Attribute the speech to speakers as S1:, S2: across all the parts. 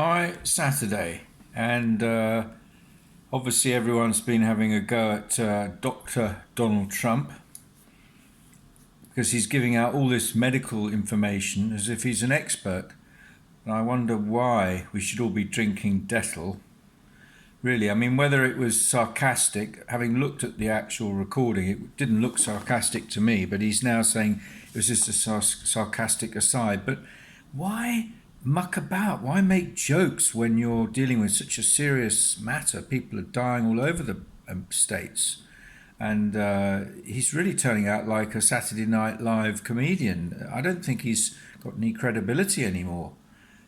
S1: Hi, Saturday, and obviously everyone's been having a go at Dr. Donald Trump because he's giving out all this medical information as if he's an expert. And I wonder why we should all be drinking Dettol. Really, I mean, whether it was sarcastic, having looked at the actual recording, it didn't look sarcastic to me, but he's now saying it was just a sarcastic aside. But why muck about? Why make jokes when you're dealing with such a serious matter? People are dying all over the states. And he's really turning out like a Saturday Night Live comedian. I don't think he's got any credibility anymore.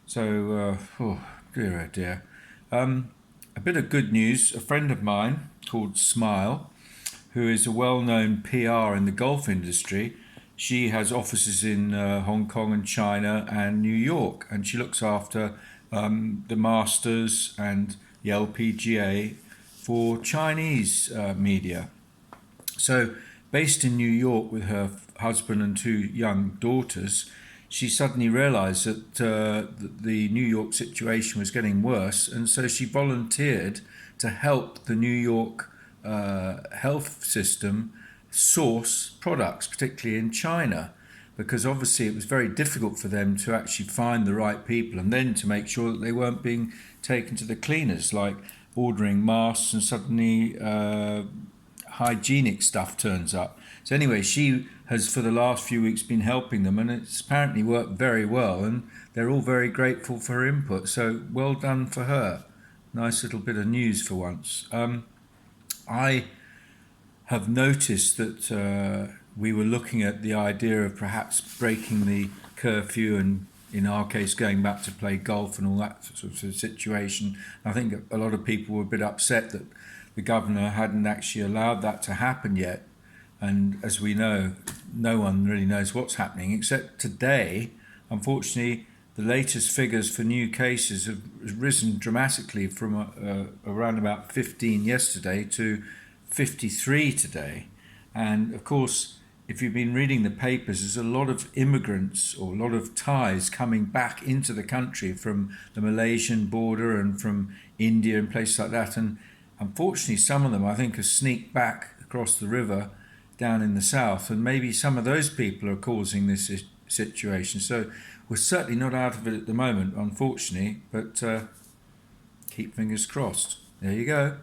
S1: So, oh dear, oh dear. A bit of good news. A friend of mine called Smile, who is a well-known PR in the golf industry, she has offices in Hong Kong and China and New York, and she looks after the Masters and the LPGA for Chinese media. So, based in New York with her husband and two young daughters, she suddenly realized that the New York situation was getting worse, and so she volunteered to help the New York health system source products, particularly in China, because obviously it was very difficult for them to actually find the right people and then to make sure that they weren't being taken to the cleaners, like ordering masks and suddenly hygienic stuff turns up. So anyway, she has for the last few weeks been helping them, and it's apparently worked very well, and they're all very grateful for her input. So well done for her. Nice little bit of news for once. I have noticed that we were looking at the idea of perhaps breaking the curfew and in our case going back to play golf and all that sort of situation. I think a lot of people were a bit upset that the governor hadn't actually allowed that to happen yet. And as we know, no one really knows what's happening except today. Unfortunately, the latest figures for new cases have risen dramatically from around about 15 yesterday to 53 today. And of course, if you've been reading the papers, there's a lot of immigrants or a lot of Thais coming back into the country from the Malaysian border and from India and places like that. And unfortunately, some of them, I think, have sneaked back across the river down in the south. And maybe some of those people are causing this situation. So we're certainly not out of it at the moment, unfortunately, but keep fingers crossed. There you go.